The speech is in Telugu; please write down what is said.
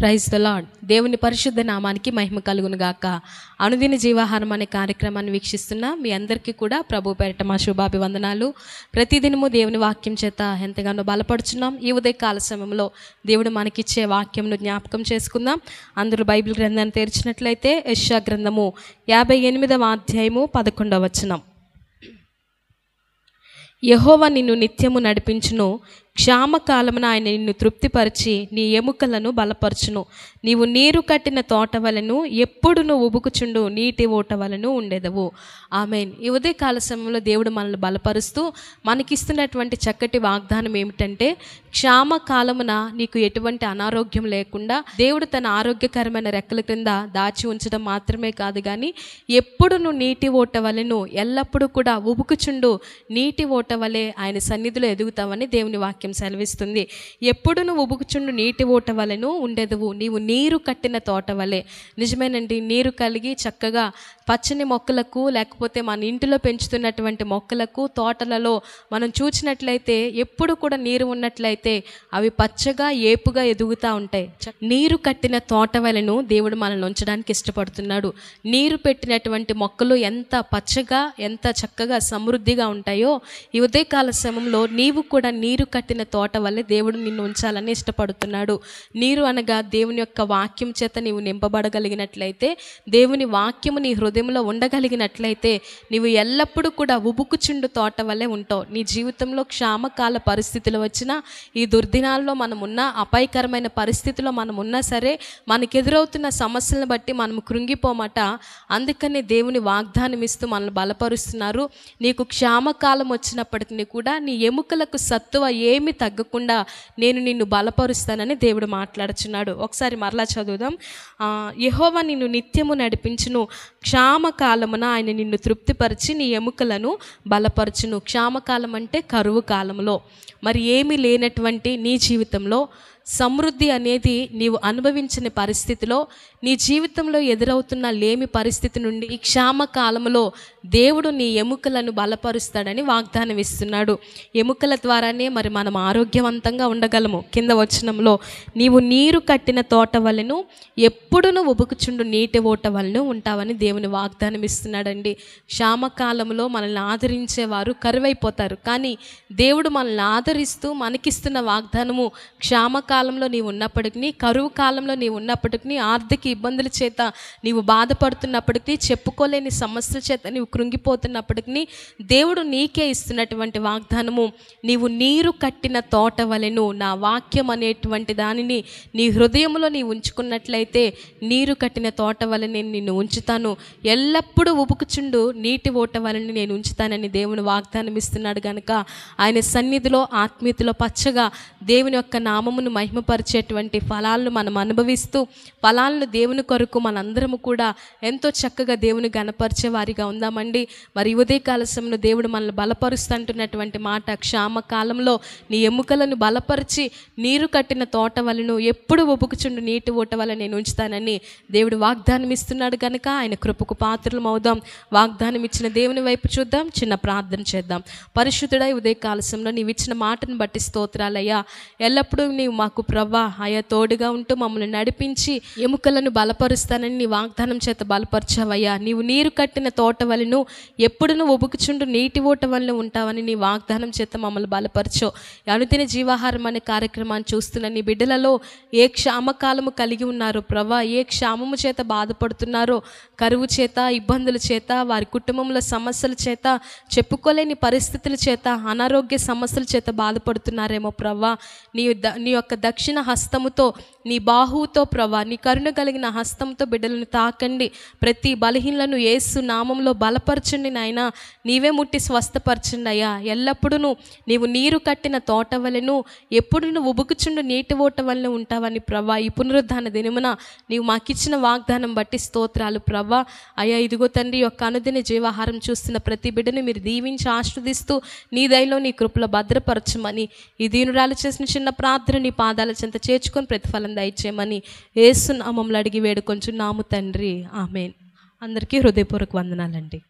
Praise the lord. దేవుని పరిశుద్ధ నామానికి మహిమ కలుగును గాక. అనుదిన జీవాహారం అనే కార్యక్రమాన్ని వీక్షిస్తున్న మీ అందరికీ కూడా ప్రభు పేరిట మా శుభాభివందనాలు. ప్రతిదినము దేవుని వాక్యం చేత ఎంతగానో బలపడుచున్నాం. ఈ ఉదయకాల సమయంలో దేవుడు మనకిచ్చే వాక్యంను జ్ఞాపకం చేసుకుందాం. అందరూ బైబిల్ గ్రంథాన్ని తెరిచినట్లయితే యెషయా గ్రంథము 58వ అధ్యాయము 11వ వచనం. యెహోవా నిన్ను నిత్యము నడిపించును, క్షామకాలమున ఆయన నిన్ను తృప్తిపరిచి నీ ఎముకలను బలపరచును. నీవు నీరు కట్టిన తోట వలెను ఎప్పుడును ఉబుకుచుండు నీటి ఓట వలెను ఉండెదవు. ఆమేన్. ఈ ఉదయకాల సమయంలో దేవుడు మనల్ని బలపరుస్తూ మనకిస్తున్నటువంటి చక్కటి వాగ్దానం ఏమిటంటే, క్షామకాలమున నీకు ఎటువంటి అనారోగ్యం లేకుండా దేవుడు తన ఆరోగ్యకరమైన రెక్కల క్రింద దాచి ఉంచడం మాత్రమే కాదు, కానీ ఎప్పుడును నీటి ఓట వలెను, ఎల్లప్పుడూ కూడా ఉబుకుచుండు నీటి ఓట వలె ఆయన సన్నిధిలో ఎదుగుతావని దేవుని వాక్యం సెలవిస్తుంది. ఎప్పుడు నువ్వు ఉబుకుచుండు నీటి ఓట వలెను ఉండెదవు. నీవు నీరు కట్టిన తోట వలె. నిజమేనండి, నీరు కలిగి చక్కగా పచ్చని మొక్కలకు, లేకపోతే మన ఇంటిలో పెంచుతున్నటువంటి మొక్కలకు, తోటలలో మనం చూసినట్లయితే ఎప్పుడు కూడా నీరు ఉన్నట్లయితే అవి పచ్చగా ఏపుగా ఎదుగుతూ ఉంటాయి. నీరు కట్టిన తోట వలెను దేవుడు మనల్ని ఉంచడానికి ఇష్టపడుతున్నాడు. నీరు పెట్టినటువంటి మొక్కలు ఎంత పచ్చగా, ఎంత చక్కగా సమృద్ధిగా ఉంటాయో, ఈ ఉదయకాల సమయంలో నీవు కూడా నీరు కట్టిన తోట వల్లే దేవుడు నిన్ను ఉంచాలని ఇష్టపడుతున్నాడు. నీరు అనగా దేవుని యొక్క వాక్యం చేత నీవు నింపబడగలిగినట్లయితే, దేవుని వాక్యము నీ హృదయంలో ఉండగలిగినట్లయితే నీవు ఎల్లప్పుడూ కూడా ఉబుకుచుండు తోట వల్లే ఉంటావు. నీ జీవితంలో క్షామకాల పరిస్థితులు వచ్చినా, ఈ దుర్దినాల్లో మనమున్న అపాయకరమైన పరిస్థితిలో మనమున్నా సరే, మనకెదురవుతున్న సమస్యలను బట్టి మనం కృంగిపోమట. అందుకనే దేవుని వాగ్దానం ఇస్తూ మనల్ని బలపరుస్తున్నారు. నీకు క్షామకాలం వచ్చినప్పటికీ కూడా నీ ఎముకలకు సత్తువ ఏమి తగ్గకుండా నేను నిన్ను బలపరుస్తానని దేవుడు మాట్లాడుచున్నాడు. ఒకసారి మరలా చదువుదాం. యెహోవా నిన్ను నిత్యము నడిపించును, క్షామకాలమున ఆయన నిన్ను తృప్తిపరిచి నీ ఎముకలను బలపరచును. క్షామకాలం అంటే కరువు కాలంలో, మరి ఏమీ లేనటువంటి నీ జీవితంలో సమృద్ధి అనేది నీవు అనుభవించిన పరిస్థితిలో, నీ జీవితంలో ఎదురవుతున్న లేమి పరిస్థితి నుండి ఈ క్షామకాలంలో దేవుడు నీ ఎముకలను బలపరుస్తాడని వాగ్దానం ఇస్తున్నాడు. ఎముకల ద్వారానే మరి మనం ఆరోగ్యవంతంగా ఉండగలము. కింద వచనంలో, నీవు నీరు కట్టిన తోట వలెను ఎప్పుడును ఉబుకుచుండు నీటి ఓట వలెను ఉంటావని దేవుని వాగ్దానం ఇస్తున్నాడండి. క్షామకాలంలో మనల్ని ఆదరించేవారు కరువైపోతారు, కానీ దేవుడు మనల్ని ఆదరిస్తూ మనకిస్తున్న వాగ్దానము, క్షామకాలంలో నీవు ఉన్నప్పటికీ, కరువు కాలంలో నీవు ఉన్నప్పటికీ, ఆర్థిక ఇబ్బందుల చేత నీవు బాధపడుతున్నప్పటికీ, చెప్పుకోలేని సమస్యల చేత నీవు కృంగిపోతున్నప్పటికీ, దేవుడు నీకే ఇస్తున్నటువంటి వాగ్దానము, నీవు నీరు కట్టిన తోట వలెను నా వాక్యం అనేటువంటి దానిని నీ హృదయంలో నీవు ఉంచుకున్నట్లయితే, నీరు కట్టిన తోట వలె నేను నిన్ను ఉంచుతాను, ఎల్లప్పుడూ ఉబుకుచుండు నీటి ఓట వలెని నేను ఉంచుతానని దేవుని వాగ్దానం ఇస్తున్నాడు. కనుక ఆయన సన్నిధిలో ఆత్మీయతలో పచ్చగా దేవుని యొక్క నామమును మహిమపరిచేటువంటి ఫలాలను మనం అనుభవిస్తూ, ఫలాలను దేవుని కొరకు మనందరము కూడా ఎంతో చక్కగా దేవుని గణపరిచే వారిగా ఉందామండి. మరి ఉదయకాల సమయంలో దేవుడు మనల్ని బలపరుస్తుంటున్నటువంటి మాట, క్షామకాలంలో నీ ఎముకలను బలపరిచి నీరు కట్టిన తోట వలెను ఎప్పుడు ఉబుకుచుండు నీటి ఓట వలె నేను ఉంచుతానని దేవుడు వాగ్దానం ఇస్తున్నాడు. కనుక ఆయన కృపకు పాత్రలం అవుదాం. వాగ్దానం ఇచ్చిన దేవుని వైపు చూద్దాం. చిన్న ప్రార్థన చేద్దాం. పరిశుద్ధుడా, ఉదయకాల సమయంలో నీవు ఇచ్చిన మాటను బట్టి స్తోత్రాలయ్యా. ఎల్లప్పుడూ నీవు మాకు ప్రవ్వా అయ్యా తోడుగా ఉంటూ మమ్మల్ని నడిపించి ఎముకలను బలపరుస్తానని నీ వాగ్దానం చేత బలపరచావయ్యా. నీవు నీరు కట్టిన తోట వలెను ఎప్పుడును ఉబుకుచుండు నీటి ఓట వలె ఉంటావని నీ వాగ్దానం చేత మమ్మల్ని బలపరచో. అనుదిన జీవాహారం అనే కార్యక్రమాన్ని చూస్తున్న నీ బిడ్డలలో ఏ క్షామకాలము కలిగి ఉన్నారో ప్రవ్వా, ఏ క్షామము చేత బాధపడుతున్నారో, కరువు చేత, ఇబ్బందుల చేత, వారి కుటుంబంలో సమస్యల చేత, చెప్పుకోలేని పరిస్థితుల చేత, అనారోగ్య సమస్యల చేత బాధపడుతున్నారేమో ప్రవ్వా, నీ యొక్క దక్షిణ హస్తముతో, నీ బాహువుతో ప్రవ్వా, నీ కరుణ కలిగిన హస్తంతో బిడ్డలను తాకండి. ప్రతి బలహీనలను యేసు నామంలో బలపరచండి నాయన. నీవే ముట్టి స్వస్థపరచండి అయ్యా. ఎల్లప్పుడూ నీవు నీరు కట్టిన తోట వలెను ఎప్పుడు నువ్వు ఉబుకుచుండు నీటి ఓట వలె ఉంటావని ప్రవ్వా, ఈ పునరుద్ధాన దినమున నీవు మాకిచ్చిన వాగ్దానం బట్టి స్తోత్రాలు ప్రవ్వా. అయ్యా ఇదిగో తండ్రి, యొక్క అనుదిన జీవాహారం చూస్తున్న ప్రతి బిడ్డను మీరు దీవించి ఆశీర్వదిస్తూ నీ దయలో నీ కృపలో భద్రపరచమని, ఈ దీనురాలు చేసిన చిన్న ప్రార్థన నీ పాదాల చెంత చేర్చుకొని ప్రతిఫలం దయచేయమని యేసు నామములో అడిగి వేడుకొంచున్నాము తండ్రి. ఆమేన్. అందరికీ హృదయపూర్వక వందనాలండి.